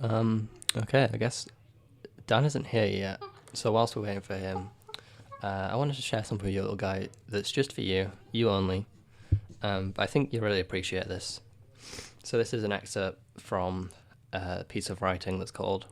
Okay, I guess Dan isn't here yet. So whilst we're waiting for him, I wanted to share something with you, little guy, that's just for you, you only. But I think you'll really appreciate this. So this is an excerpt from a piece of writing that's called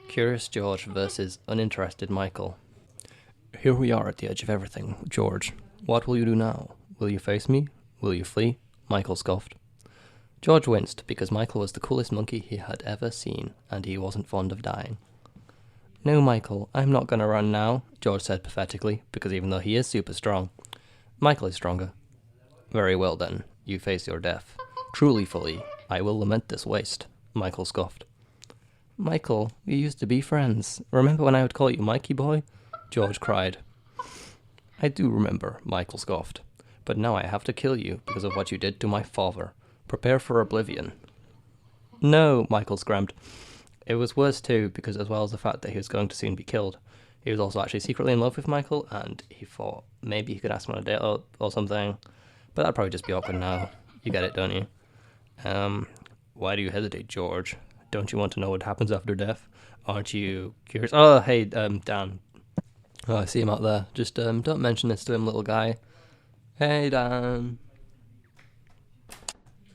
Curious George versus Uninterested Michael. Here we are at the edge of everything, George. What will you do now? Will you face me? Will you flee? Michael scoffed. George winced because Michael was the coolest monkey he had ever seen, and he wasn't fond of dying. No, Michael, I'm not going to run now, George said pathetically, because even though he is super strong, Michael is stronger. Very well then, you face your death. Truly fully, I will lament this waste, Michael scoffed. Michael, we used to be friends. Remember when I would call you Mikey boy? George cried. I do remember, Michael scoffed. But now I have to kill you because of what you did to my father. Prepare for oblivion. No, Michael screamed. It was worse too, because as well as the fact that he was going to soon be killed, he was also actually secretly in love with Michael, and he thought maybe he could ask him on a date or something. But that'd probably just be awkward now. You get it, don't you? Why do you hesitate, George? Don't you want to know what happens after death? Aren't you curious? Oh, hey, Dan. Oh, I see him out there. Just don't mention this to him, little guy. Hey, Dan.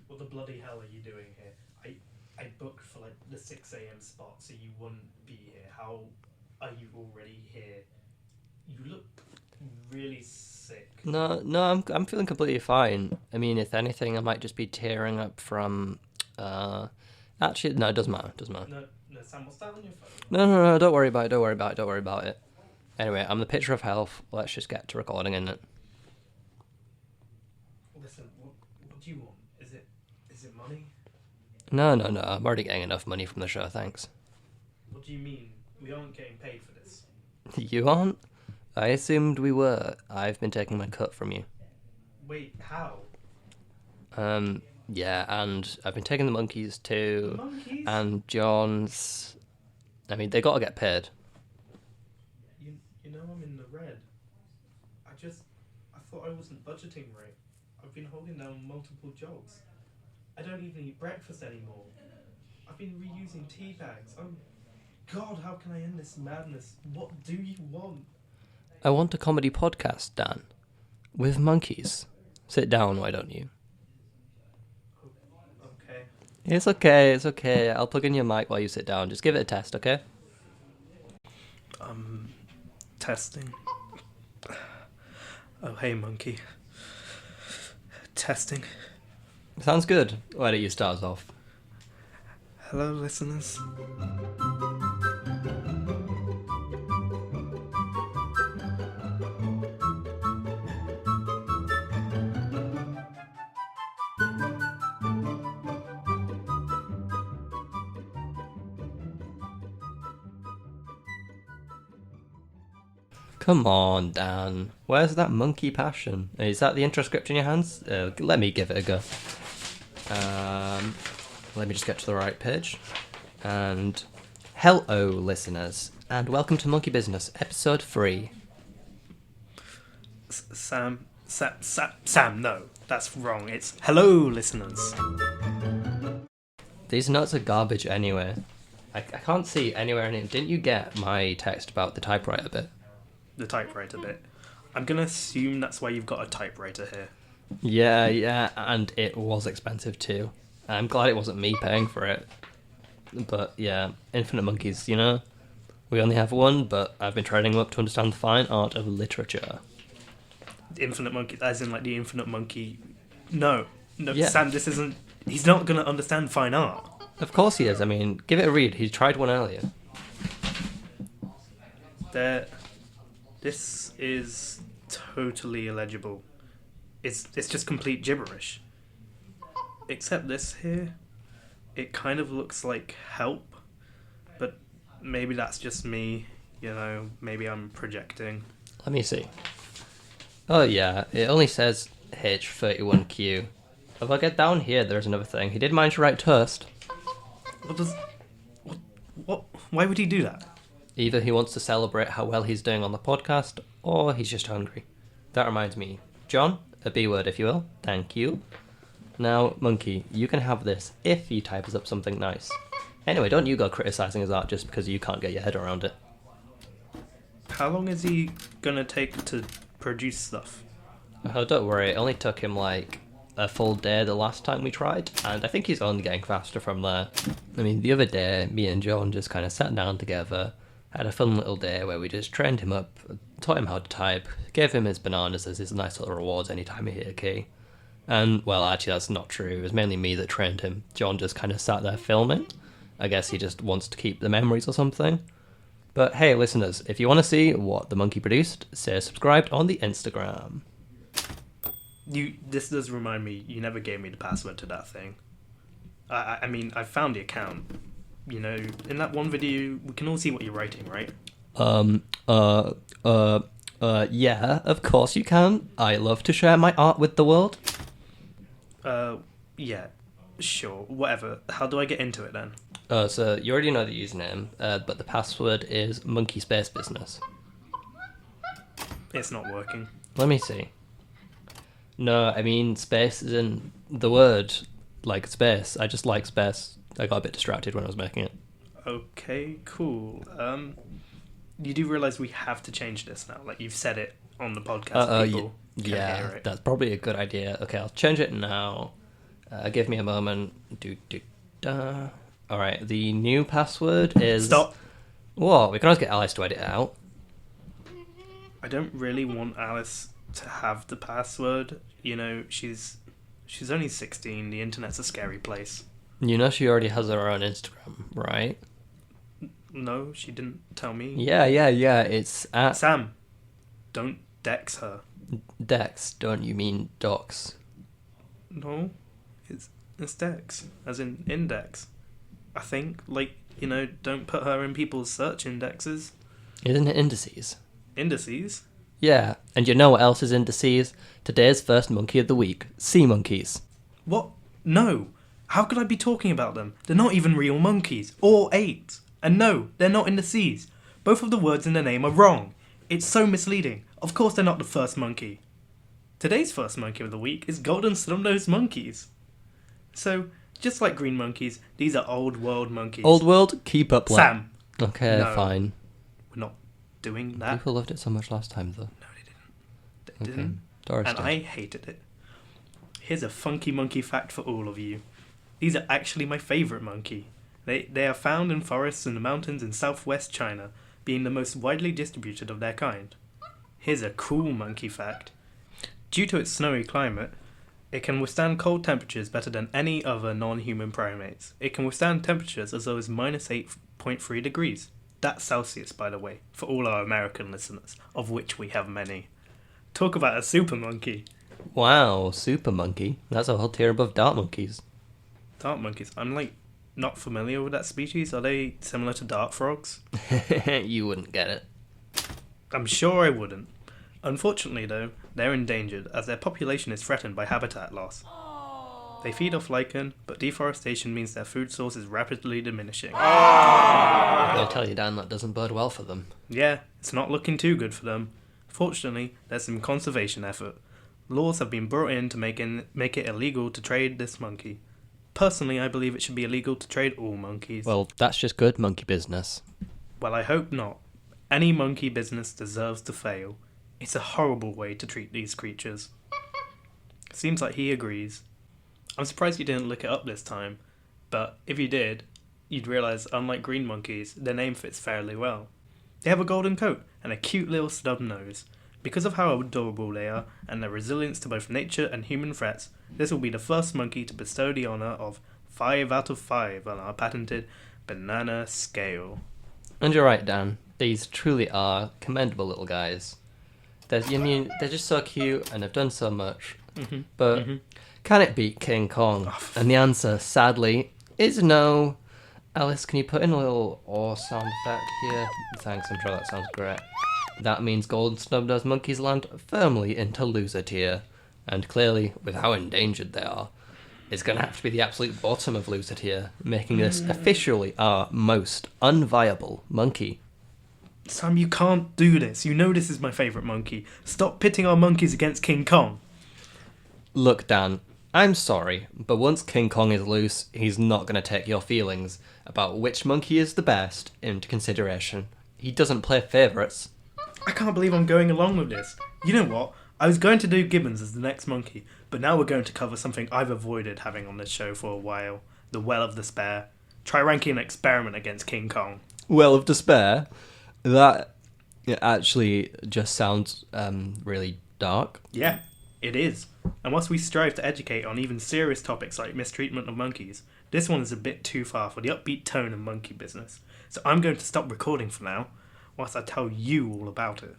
What the bloody hell are you doing here? I booked for like the 6 a.m. spot, so you wouldn't be here. How are you already here? You look really sick. No, I'm feeling completely fine. I mean, if anything, I might just be tearing up from. Actually, no, it doesn't matter. No, Sam, what's that on your phone? No, don't worry about it. Anyway, I'm the picture of health. Let's just get to recording, innit? Listen, what do you want? Is it money? No. I'm already getting enough money from the show, thanks. What do you mean? We aren't getting paid for this. You aren't? I assumed we were. I've been taking my cut from you. Wait, how? Yeah, and I've been taking the monkeys too. The monkeys? And John's. I mean, they gotta get paid. You know I'm in the red. I thought I wasn't budgeting right. I've been holding down multiple jobs. I don't even eat breakfast anymore. I've been reusing tea bags. God, how can I end this madness? What do you want? I want a comedy podcast, Dan. With monkeys. Sit down, why don't you? Okay. It's okay. I'll plug in your mic while you sit down. Just give it a test, okay? Testing. Oh, hey, monkey. Testing. Sounds good. Why don't you start us off? Hello, listeners. Come on, Dan. Where's that monkey passion? Is that the intro script in your hands? Let me give it a go. Let me just get to the right page. And hello, listeners, and welcome to Monkey Business, episode 3. Sam, no, that's wrong. It's hello, listeners. These notes are garbage anyway. I can't see anywhere in it. Didn't you get my text about the typewriter bit? The typewriter bit. I'm gonna assume that's why you've got a typewriter here. Yeah, and it was expensive too. I'm glad it wasn't me paying for it. But yeah, Infinite Monkeys, you know? We only have one, but I've been training them up to understand the fine art of literature. The Infinite Monkey, as in like the Infinite Monkey. No, Yeah. Sam, this isn't. He's not gonna understand fine art. Of course he is. I mean, give it a read. He tried one earlier. This is totally illegible. It's just complete gibberish. Except this here, it kind of looks like help, but maybe that's just me, you know, maybe I'm projecting. Let me see. Oh yeah, it only says H31Q. If I get down here, there's another thing. He did manage to write toast. What? Why would he do that? Either he wants to celebrate how well he's doing on the podcast, or he's just hungry. That reminds me. John, a B word if you will. Thank you. Now, Monkey, you can have this if you type us up something nice. Anyway, don't you go criticising his art just because you can't get your head around it. How long is he gonna take to produce stuff? Oh, don't worry, it only took him like a full day the last time we tried, and I think he's only getting faster from there. I mean, the other day, me and John just kind of sat down together, had a fun little day where we just trained him up, taught him how to type, gave him his bananas as his nice little rewards anytime he hit a key. And, well, actually, that's not true. It was mainly me that trained him. John just kind of sat there filming. I guess he just wants to keep the memories or something. But hey, listeners, if you want to see what the monkey produced, say subscribed on the Instagram. This does remind me, you never gave me the password to that thing. I mean, I found the account. You know, in that one video, we can all see what you're writing, right? Yeah, of course you can. I love to share my art with the world. Yeah, sure, whatever. How do I get into it then? So you already know the username, but the password is monkey space business. It's not working. Let me see. No, I mean space is in the word, like space. I just like space. I got a bit distracted when I was making it. Okay, cool. You do realise we have to change this now. Like, you've said it on the podcast. People can hear it. That's probably a good idea. Okay, I'll change it now. Give me a moment. All right, the new password is... Stop! What? We can always get Alice to edit it out. I don't really want Alice to have the password. You know, she's only 16. The internet's a scary place. You know she already has her own Instagram, right? No, she didn't tell me. Yeah. It's at... Sam, don't dex her. Dex, don't you mean docs? No, it's dex, as in index. I think, like, you know, don't put her in people's search indexes. Isn't it indices? Indices? Yeah, and you know what else is indices? Today's first monkey of the week, sea monkeys. What? No. How could I be talking about them? They're not even real monkeys, or apes. And no, they're not in the seas. Both of the words in the name are wrong. It's so misleading. Of course they're not the first monkey. Today's first monkey of the week is golden snub-nosed monkeys. So, just like green monkeys, these are old world monkeys. Old world, keep up. Sam! Okay, No. fine. We're not doing that. People loved it so much last time, though. No, they didn't. They didn't. Doris And did. I hated it. Here's a funky monkey fact for all of you. These are actually my favourite monkey. They are found in forests and the mountains in southwest China, being the most widely distributed of their kind. Here's a cool monkey fact. Due to its snowy climate, it can withstand cold temperatures better than any other non-human primates. It can withstand temperatures as low as minus 8.3 degrees. That's Celsius, by the way, for all our American listeners, of which we have many. Talk about a super monkey. Wow, super monkey. That's a whole tier above dart monkeys. Dart monkeys. I'm like not familiar with that species. Are they similar to dart frogs? You wouldn't get it. I'm sure I wouldn't. Unfortunately, though, they're endangered as their population is threatened by habitat loss. They feed off lichen, but deforestation means their food source is rapidly diminishing. I'll tell you, Dan, that doesn't bode well for them. Yeah, it's not looking too good for them. Fortunately, there's some conservation effort. Laws have been brought in to make it illegal to trade this monkey. Personally, I believe it should be illegal to trade all monkeys. Well, that's just good monkey business. Well, I hope not. Any monkey business deserves to fail. It's a horrible way to treat these creatures. Seems like he agrees. I'm surprised you didn't look it up this time, but if you did, you'd realise unlike green monkeys, their name fits fairly well. They have a golden coat and a cute little snub nose. Because of how adorable they are and their resilience to both nature and human threats, this will be the first monkey to bestow the honour of 5 out of 5 on our patented banana scale. And you're right, Dan. These truly are commendable little guys. They're just so cute and have done so much. But can it beat King Kong? And the answer, sadly, is no. Alice, can you put in a little awe sound effect here? Thanks, I'm sure that sounds great. That means golden snub-nosed monkeys land firmly into loser tier. And clearly, with how endangered they are, it's going to have to be the absolute bottom of loser tier, making this officially our most unviable monkey. Sam, you can't do this. You know this is my favourite monkey. Stop pitting our monkeys against King Kong. Look, Dan, I'm sorry, but once King Kong is loose, he's not going to take your feelings about which monkey is the best into consideration. He doesn't play favourites. I can't believe I'm going along with this. You know what? I was going to do Gibbons as the next monkey, but now we're going to cover something I've avoided having on this show for a while. The Well of Despair. Try ranking an experiment against King Kong. Well of Despair? That actually just sounds really dark. Yeah, it is. And whilst we strive to educate on even serious topics like mistreatment of monkeys, this one is a bit too far for the upbeat tone of monkey business. So I'm going to stop recording for now, whilst I tell you all about it.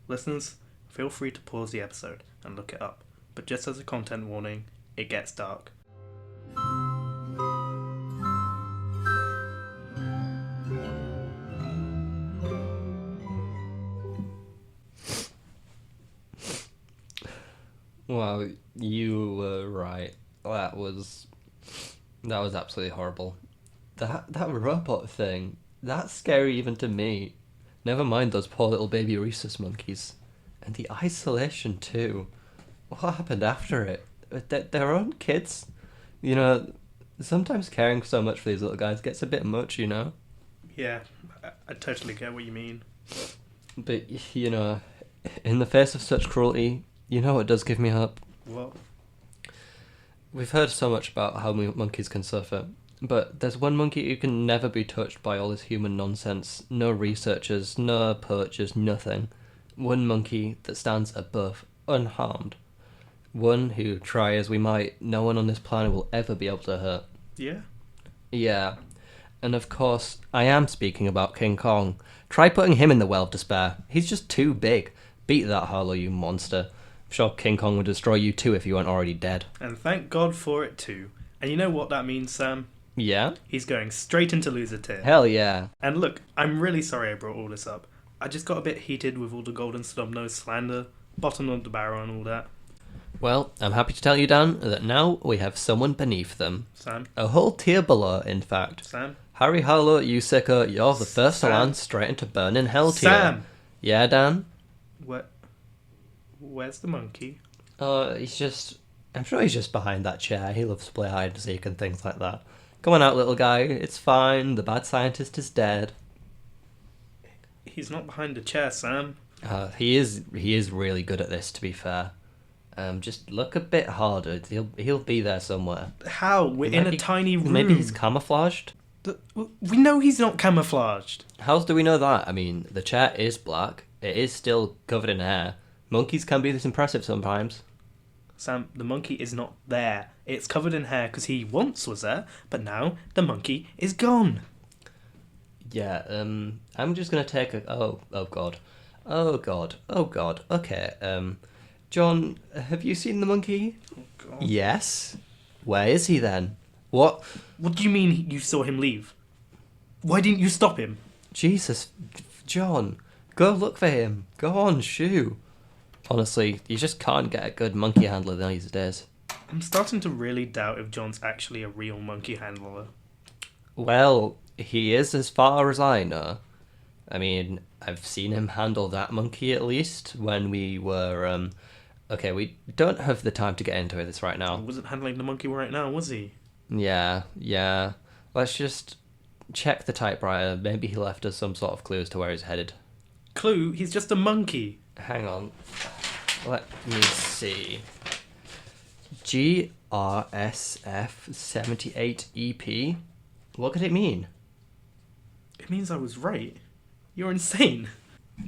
Listeners, feel free to pause the episode and look it up. But just as a content warning, it gets dark. Well, you were right. That was absolutely horrible. That robot thing, that's scary even to me. Never mind those poor little baby rhesus monkeys. And the isolation too. What happened after it? Their own kids? You know, sometimes caring so much for these little guys gets a bit much, you know? Yeah, I totally get what you mean. But, you know, in the face of such cruelty, you know what does give me hope? What? We've heard so much about how monkeys can suffer, but there's one monkey who can never be touched by all this human nonsense. No researchers, no poachers, nothing. One monkey that stands above, unharmed. One who, try as we might, no one on this planet will ever be able to hurt. Yeah? Yeah. And of course, I am speaking about King Kong. Try putting him in the Well of Despair. He's just too big. Beat that, Harlow, you monster. I'm sure King Kong would destroy you too if you weren't already dead. And thank God for it too. And you know what that means, Sam? Yeah? He's going straight into loser tier. Hell yeah. And look, I'm really sorry I brought all this up. I just got a bit heated with all the golden snub-nosed slander, bottom of the barrel and all that. Well, I'm happy to tell you, Dan, that now we have someone beneath them. Sam? A whole tier below, in fact. Sam? Harry Harlow, you sicko, you're the first to Sam? land straight into burning hell tier. Sam! Yeah, Dan? Where's the monkey? I'm sure he's just behind that chair. He loves to play hide and seek and things like that. Come on out, little guy. It's fine. The bad scientist is dead. He's not behind the chair, Sam. He is really good at this, to be fair. Just look a bit harder. He'll be there somewhere. How? We're in a tiny room. Maybe he's camouflaged? We know he's not camouflaged. How do we know that? I mean, the chair is black. It is still covered in hair. Monkeys can be this impressive sometimes. Sam, the monkey is not there. It's covered in hair because he once was there, but now the monkey is gone. Yeah, I'm just gonna take a... Oh god. Okay, John, have you seen the monkey? Oh, God. Yes. Where is he then? What? What do you mean you saw him leave? Why didn't you stop him? Jesus, John, go look for him. Go on, shoo. Honestly, you just can't get a good monkey handler these days. I'm starting to really doubt if John's actually a real monkey handler. Well, he is as far as I know. I mean, I've seen him handle that monkey at least when we were... Okay, we don't have the time to get into this right now. He wasn't handling the monkey right now, was he? Yeah. Let's just check the typewriter. Maybe he left us some sort of clue as to where he's headed. Clue? He's just a monkey. Hang on. Let me see. GRSF78EP. What could it mean? It means I was right. You're insane.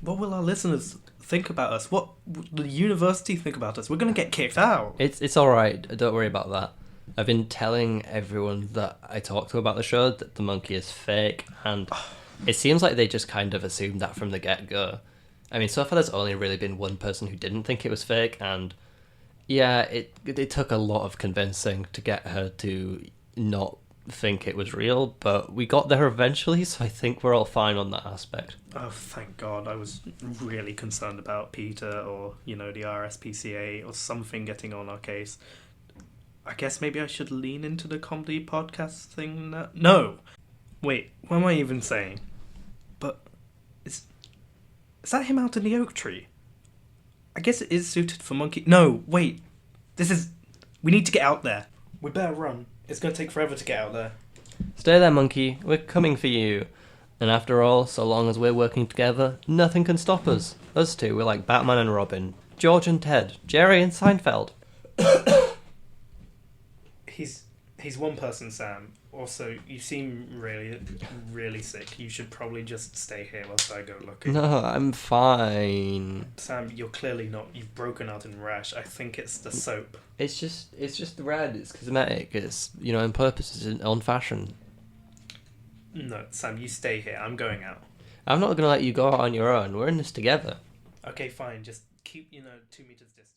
What will our listeners think about us? What will the university think about us? We're going to get kicked out. It's alright. Don't worry about that. I've been telling everyone that I talk to about the show that the monkey is fake, and it seems like they just kind of assumed that from the get-go. I mean, so far there's only really been one person who didn't think it was fake, and yeah, it took a lot of convincing to get her to not think it was real, but we got there eventually, so I think we're all fine on that aspect. Oh, thank God. I was really concerned about Peter or, the RSPCA or something getting on our case. I guess maybe I should lean into the comedy podcast thing now. No! Wait, what am I even saying? But is that him out in the oak tree? I guess it is suited for monkey... No, wait. We need to get out there. We better run. It's going to take forever to get out there. Stay there, monkey. We're coming for you. And after all, so long as we're working together, nothing can stop us. Us two, we're like Batman and Robin, George and Ted, Jerry and Seinfeld. He's one person, Sam. Also, you seem really, really sick. You should probably just stay here whilst I go looking. No, I'm fine. Sam, you're clearly not. You've broken out in rash. I think it's the soap. It's just red. It's cosmetic. It's, on purpose. It's on fashion. No, Sam, you stay here. I'm going out. I'm not gonna let you go out on your own. We're in this together. Okay, fine. Just keep, 2 meters distance.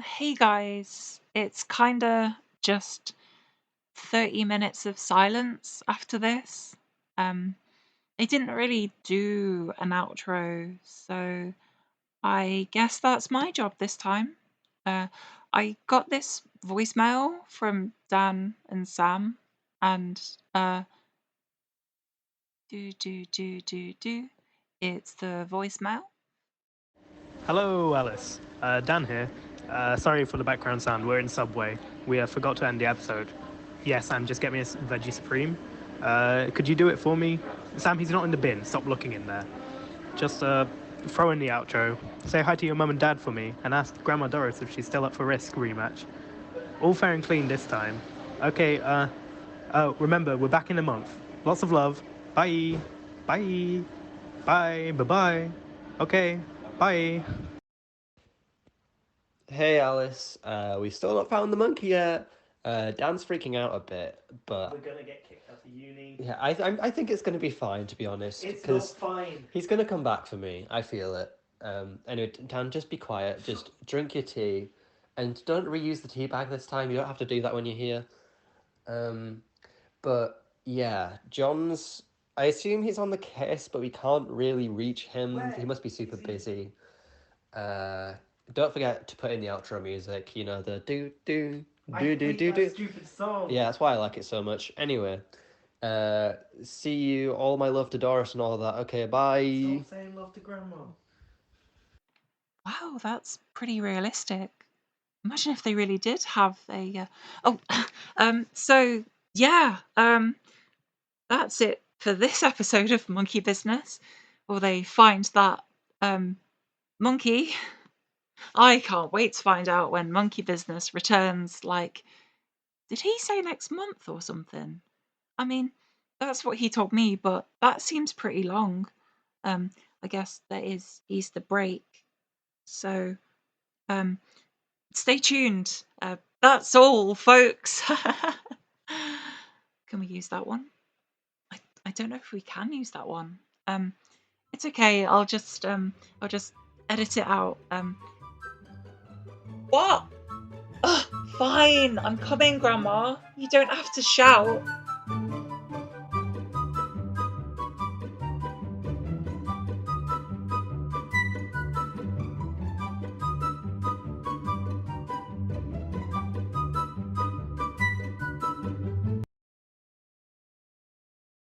Hey guys, it's kinda just 30 minutes of silence after this. I didn't really do an outro, so I guess that's my job this time. I got this voicemail from Dan and Sam, and it's the voicemail. Hello, Alice. Dan here. Sorry for the background sound. We're in Subway. We forgot to end the episode. Yeah, Sam, just get me a veggie supreme. Could you do it for me? Sam, he's not in the bin. Stop looking in there. Just throw in the outro. Say hi to your mum and dad for me, and ask Grandma Doris if she's still up for Risk rematch. All fair and clean this time. Okay, remember, we're back in a month. Lots of love. Bye. Bye. Bye. Bye-bye. Okay. Bye. Hey, Alice. We still not found the monkey yet. Dan's freaking out a bit, but We're gonna get kicked out of uni. yeah, I think it's gonna be fine, to be honest. It's not Because fine. he's gonna come back for me. I feel it. Anyway, Dan, just be quiet. Just drink your tea, and don't reuse the tea bag this time. You don't have to do that when you're here. But yeah, John's. I assume he's on the case, but we can't really reach him. Where He must be super is he? busy. Don't forget to put in the outro music. The do do do do do do. Stupid song. Yeah, that's why I like it so much. Anyway, see you. All my love to Doris and all of that. Okay, bye. Stop saying love to Grandma. Wow, that's pretty realistic. Imagine if they really did have a. So yeah, that's it for this episode of Monkey Business. Or they find that monkey. I can't wait to find out when Monkey Business returns. Like, did he say next month or something? I mean, that's what he told me, but that seems pretty long. I guess there is Easter break. So, stay tuned. That's all, folks. Can we use that one? I don't know if we can use that one. It's okay. I'll just edit it out. What? Ugh, fine. I'm coming, Grandma. You don't have to shout.